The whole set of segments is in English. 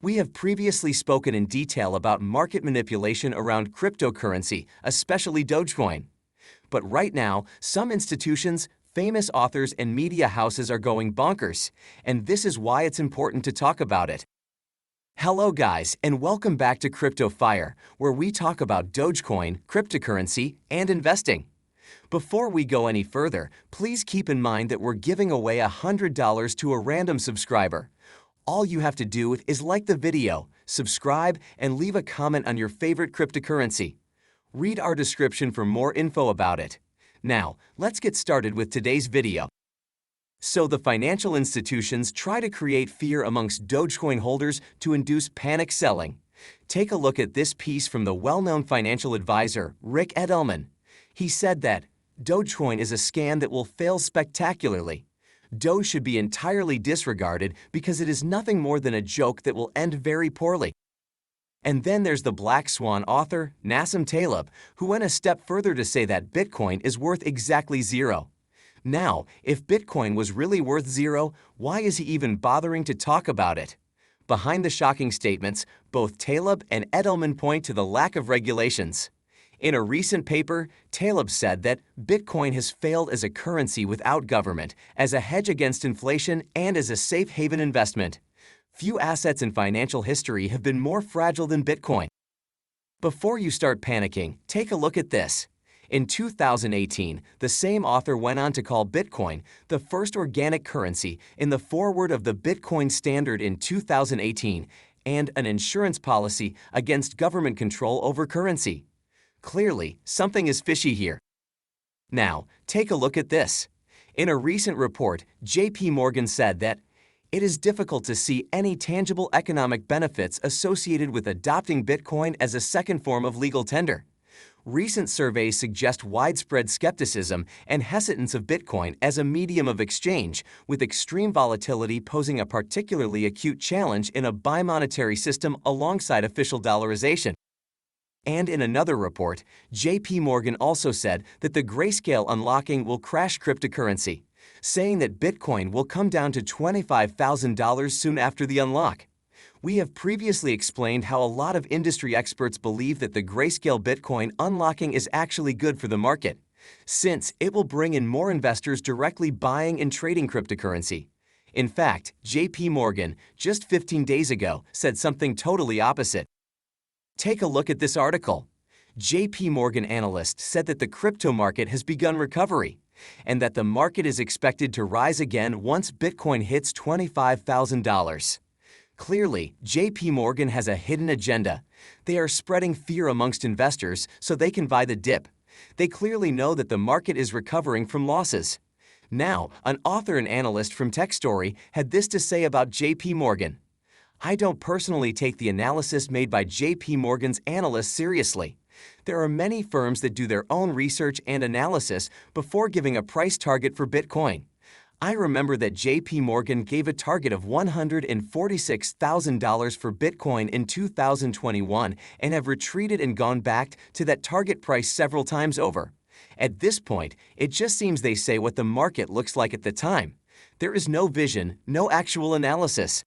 We have previously spoken in detail about market manipulation around cryptocurrency, especially Dogecoin. But right now, some institutions, famous authors, and media houses are going bonkers, and this is why it's important to talk about it. Hello guys, and welcome back to Crypto Fire, where we talk about Dogecoin, cryptocurrency, and investing. Before we go any further, please keep in mind that we're giving away $100 to a random subscriber. All you have to do is like the video, subscribe, and leave a comment on your favorite cryptocurrency. Read our description for more info about it. Now, let's get started with today's video. So the financial institutions try to create fear amongst Dogecoin holders to induce panic selling. Take a look at this piece from the well-known financial advisor, Rick Edelman. He said that Dogecoin is a scam that will fail spectacularly. Doge should be entirely disregarded because it is nothing more than a joke that will end very poorly. And then there's the Black Swan author, Nassim Taleb, who went a step further to say that Bitcoin is worth exactly zero. Now, if Bitcoin was really worth zero, why is he even bothering to talk about it? Behind the shocking statements, both Taleb and Edelman point to the lack of regulations. In a recent paper, Taleb said that Bitcoin has failed as a currency without government, as a hedge against inflation, and as a safe haven investment. Few assets in financial history have been more fragile than Bitcoin. Before you start panicking, take a look at this. In 2018, the same author went on to call Bitcoin the first organic currency in the foreword of the Bitcoin Standard in 2018 and an insurance policy against government control over currency. Clearly, something is fishy here. Now, take a look at this. In a recent report, J.P. Morgan said that it is difficult to see any tangible economic benefits associated with adopting Bitcoin as a second form of legal tender. Recent surveys suggest widespread skepticism and hesitance of Bitcoin as a medium of exchange, with extreme volatility posing a particularly acute challenge in a bimonetary system alongside official dollarization. And in another report, J.P. Morgan also said that the grayscale unlocking will crash cryptocurrency, saying that Bitcoin will come down to $25,000 soon after the unlock. We have previously explained how a lot of industry experts believe that the grayscale Bitcoin unlocking is actually good for the market, since it will bring in more investors directly buying and trading cryptocurrency. In fact, J.P. Morgan, just 15 days ago, said something totally opposite. Take a look at this article. J.P. Morgan analyst said that the crypto market has begun recovery, and that the market is expected to rise again once Bitcoin hits $25,000. Clearly, J.P. Morgan has a hidden agenda. They are spreading fear amongst investors so they can buy the dip. They clearly know that the market is recovering from losses. Now, an author and analyst from TechStory had this to say about J.P. Morgan. I don't personally take the analysis made by J.P. Morgan's analysts seriously. There are many firms that do their own research and analysis before giving a price target for Bitcoin. I remember that J.P. Morgan gave a target of $146,000 for Bitcoin in 2021 and have retreated and gone back to that target price several times over. At this point, it just seems they say what the market looks like at the time. There is no vision, no actual analysis.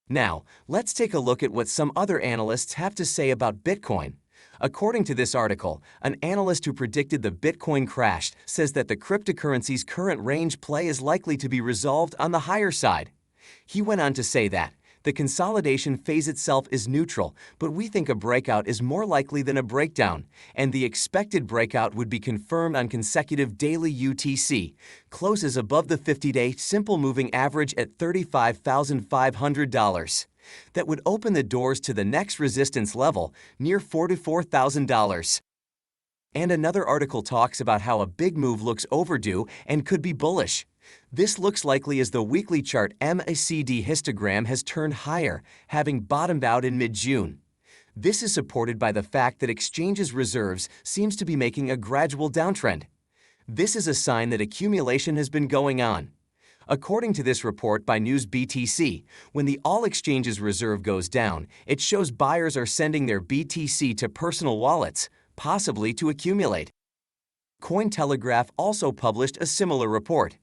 Now, let's take a look at what some other analysts have to say about Bitcoin. According to this article, an analyst who predicted the Bitcoin crash says that the cryptocurrency's current range play is likely to be resolved on the higher side. He went on to say that the consolidation phase itself is neutral, but we think a breakout is more likely than a breakdown, and the expected breakout would be confirmed on consecutive daily UTC, closes above the 50-day simple moving average at $35,500. That would open the doors to the next resistance level, near $44,000. And another article talks about how a big move looks overdue and could be bullish. This looks likely as the weekly chart MACD histogram has turned higher, having bottomed out in mid-June. This is supported by the fact that exchanges reserves seems to be making a gradual downtrend. This is a sign that accumulation has been going on. According to this report by News BTC, when the All Exchanges Reserve goes down, it shows buyers are sending their BTC to personal wallets, possibly to accumulate. Cointelegraph also published a similar report.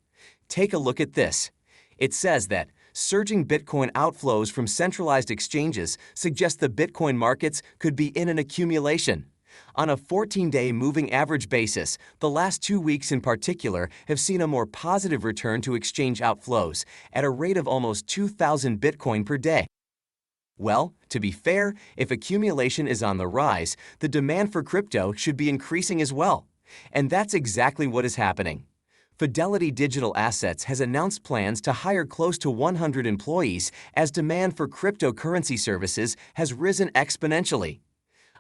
Take a look at this. It says that surging Bitcoin outflows from centralized exchanges suggest the Bitcoin markets could be in an accumulation. On a 14-day moving average basis, the last 2 weeks in particular have seen a more positive return to exchange outflows at a rate of almost 2,000 Bitcoin per day. Well, to be fair, if accumulation is on the rise, the demand for crypto should be increasing as well. And that's exactly what is happening. Fidelity Digital Assets has announced plans to hire close to 100 employees as demand for cryptocurrency services has risen exponentially.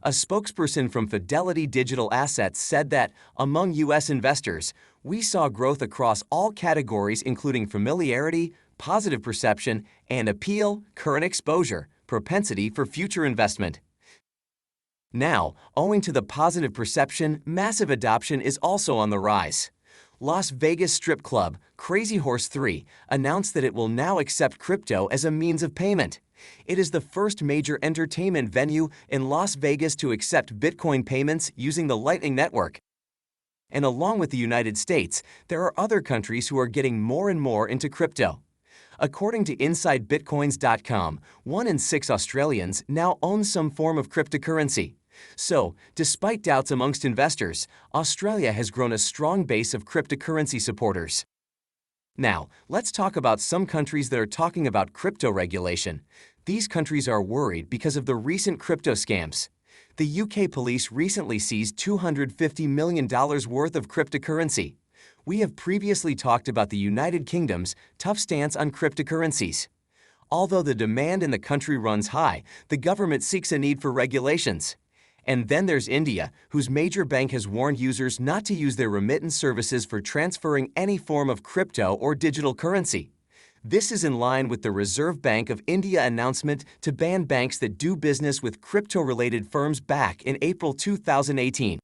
A spokesperson from Fidelity Digital Assets said that, among U.S. investors, we saw growth across all categories including familiarity, positive perception, and appeal, current exposure, propensity for future investment. Now, owing to the positive perception, massive adoption is also on the rise. Las Vegas strip club Crazy Horse 3 announced that it will now accept crypto as a means of payment. It is the first major entertainment venue in Las Vegas to accept Bitcoin payments using the Lightning Network. And along with the United States, there are other countries who are getting more and more into crypto. According to InsideBitcoins.com, 1 in 6 Australians now own some form of cryptocurrency. So, despite doubts amongst investors, Australia has grown a strong base of cryptocurrency supporters. Now, let's talk about some countries that are talking about crypto regulation. These countries are worried because of the recent crypto scams. The UK police recently seized $250 million worth of cryptocurrency. We have previously talked about the United Kingdom's tough stance on cryptocurrencies. Although the demand in the country runs high, the government seeks a need for regulations. And then there's India, whose major bank has warned users not to use their remittance services for transferring any form of crypto or digital currency. This is in line with the Reserve Bank of India announcement to ban banks that do business with crypto-related firms back in April 2018.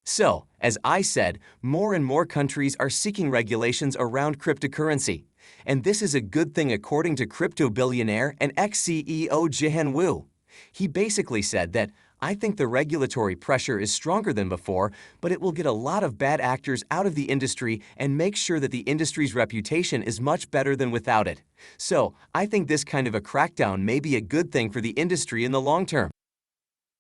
So, as I said, more and more countries are seeking regulations around cryptocurrency. And this is a good thing according to crypto billionaire and ex-CEO Jihan Wu. He basically said that, I think the regulatory pressure is stronger than before, but it will get a lot of bad actors out of the industry and make sure that the industry's reputation is much better than without it. So, I think this kind of a crackdown may be a good thing for the industry in the long term.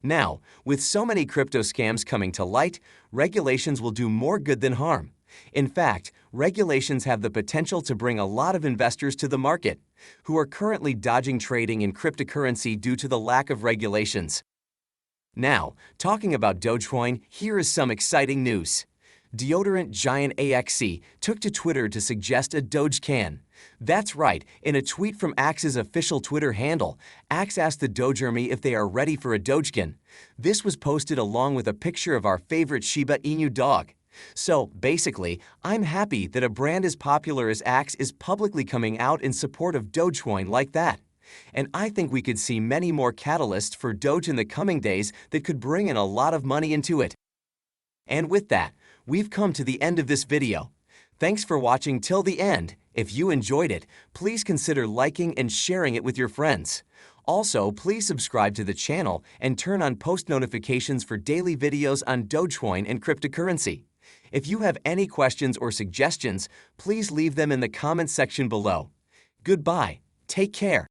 Now, with so many crypto scams coming to light, regulations will do more good than harm. In fact, regulations have the potential to bring a lot of investors to the market, who are currently dodging trading in cryptocurrency due to the lack of regulations. Now, talking about Dogecoin, here is some exciting news. Deodorant giant AXE took to Twitter to suggest a Doge can. That's right, in a tweet from Axe's official Twitter handle, Axe asked the Doge Army if they are ready for a Dogecoin. This was posted along with a picture of our favorite Shiba Inu dog. So, basically, I'm happy that a brand as popular as Axe is publicly coming out in support of Dogecoin like that. And I think we could see many more catalysts for Doge in the coming days that could bring in a lot of money into it. And with that, we've come to the end of this video. Thanks for watching till the end. If you enjoyed it, please consider liking and sharing it with your friends. Also, please subscribe to the channel and turn on post notifications for daily videos on Dogecoin and cryptocurrency. If you have any questions or suggestions, please leave them in the comments section below. Goodbye. Take care.